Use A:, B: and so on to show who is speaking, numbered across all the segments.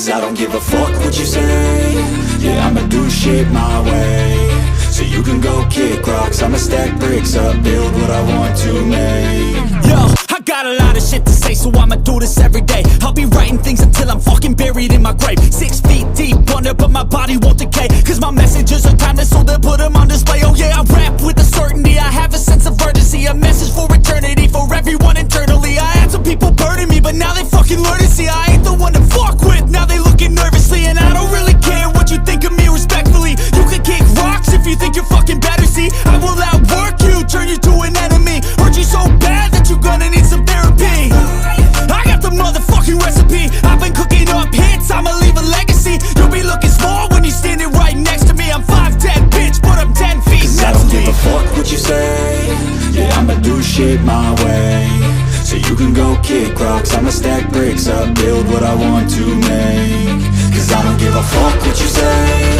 A: Cause I don't give a fuck what you say. Yeah, I'ma do shit my way. So you can go kick rocks, I'ma stack bricks up, build what I want to make.
B: Yo, I got a lot of shit to say, so I'ma do this every day. I'll be writing things until I'm fucking buried in my grave. 6 feet deep under, but my body won't decay. Cause my messages are timeless, so they'll put them on display. Oh yeah, I rap with a certainty, I have a sense of urgency. A message for eternity, for everyone internally. I had some people burning me, but now they fucking learn to see I ain't the one to fuck with, now they looking nervously. And I don't really care what you think of me, respectfully. You can kick rocks if you think you're fucking better, see. I will outwork you, turn you to an enemy. Hurt you so bad that you're gonna need some therapy. I got the motherfucking recipe, I've been cooking up hits, I'ma leave a legacy. You'll be looking small when you're standing right next to me. I'm 5'10", bitch, but I'm 10 feet
A: Cause I don't give a fuck what you say. Yeah, I'ma do shit my way. So you can go kick rocks, I'ma stack bricks up, build what I want to make. Cause I don't give a fuck what you say.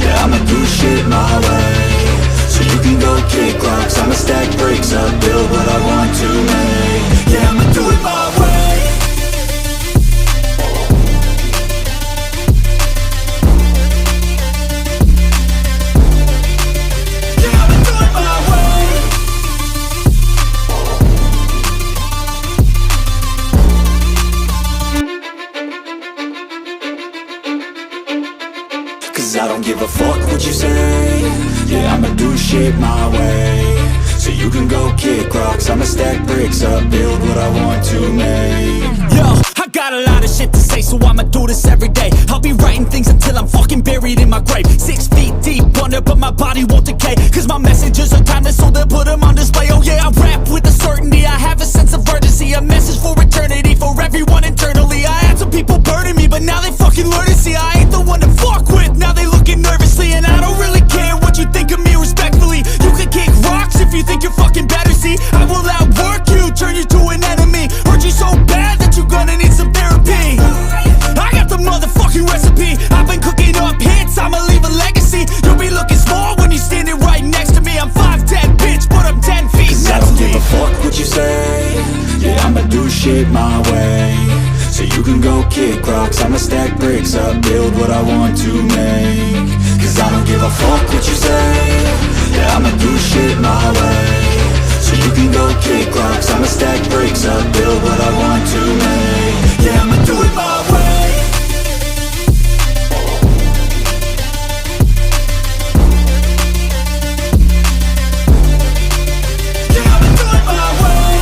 A: Yeah, I'ma do shit my way. So you can go kick rocks, I'ma stack bricks up, build what I want to make. Yeah, I'ma do it my way. Yeah, I'ma do it my way. Cause I don't give a fuck what you say. Yeah, I'ma do shit my way. So you can go kick rocks, I'ma stack bricks up, build what I want to make.
B: Yo, I got a lot of shit to say, so I'ma do this every day. I'll be writing things until I'm fucking buried in my grave. 6 feet deep under, but my body won't decay. Cause my messages are timeless, so they'll put them on display. Oh yeah, I rap with a certainty, I have a sense of urgency. A message for eternity, for everyone internally. I had some people burning me, but now they fucking learn to see I ain't the one to fuck with, now they looking nervously. And I don't really care what you think of me, respectfully. You can kick rocks if you think you're fucking better, see. I will outwork you, turn you to an enemy. Hurt you so bad that you're gonna need some therapy. I got the motherfucking recipe, I've been cooking up hits, I'ma leave a legacy. You'll be looking small when you're standing right next to me. I'm 5'10", bitch, but I'm 10 feet
A: Cause I don't give a fuck what you say. Yeah, I'ma do shit my way. So you can go kick rocks, I'ma stack bricks up, build what I want to make. Cause I don't give a fuck what you say. Yeah, I'ma do shit my way. So you can go kick rocks, I'ma stack bricks up, build what I want to make. Yeah, I'ma do it my way. Yeah, I'ma do it my way.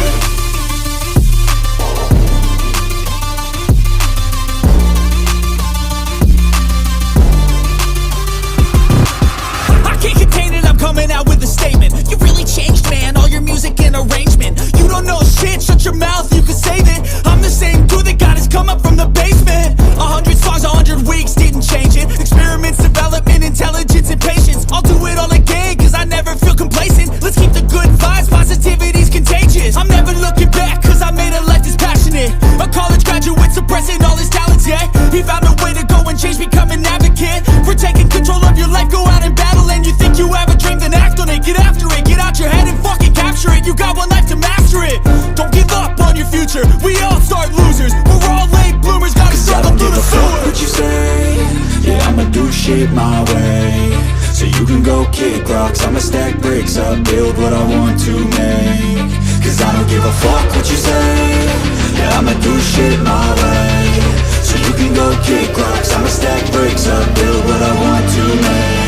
B: I can't contain it, I'm coming out with a statement. You really changed, man, all your music and arrangement. You don't know shit, shut your mouth, you can save it. I'm the same dude that got his come up from the basement. 100 songs, 100 weeks, didn't change it. Experiments, development, intelligence, and patience. I'll do it all again, cause I never feel complacent. Let's keep the good vibes, positivity's contagious. I'm never looking back, cause I made a life that's passionate. A college graduate suppressing all his talents, yeah. He found a way to go and change, become an advocate. For taking control of your life, go out and battle. And you think you have a dream, then act on it. Get after it, get out your head and fucking capture it. You got one life to master it. Don't give up on your future, we all start losers. We're all late bloomers, gotta struggle through the sewer.
A: What you say? Yeah, I'ma do shit my way. So you can go kick rocks, I'ma stack bricks up, build what I want to make. Cause I don't give a fuck what you say. Yeah, I'ma do shit my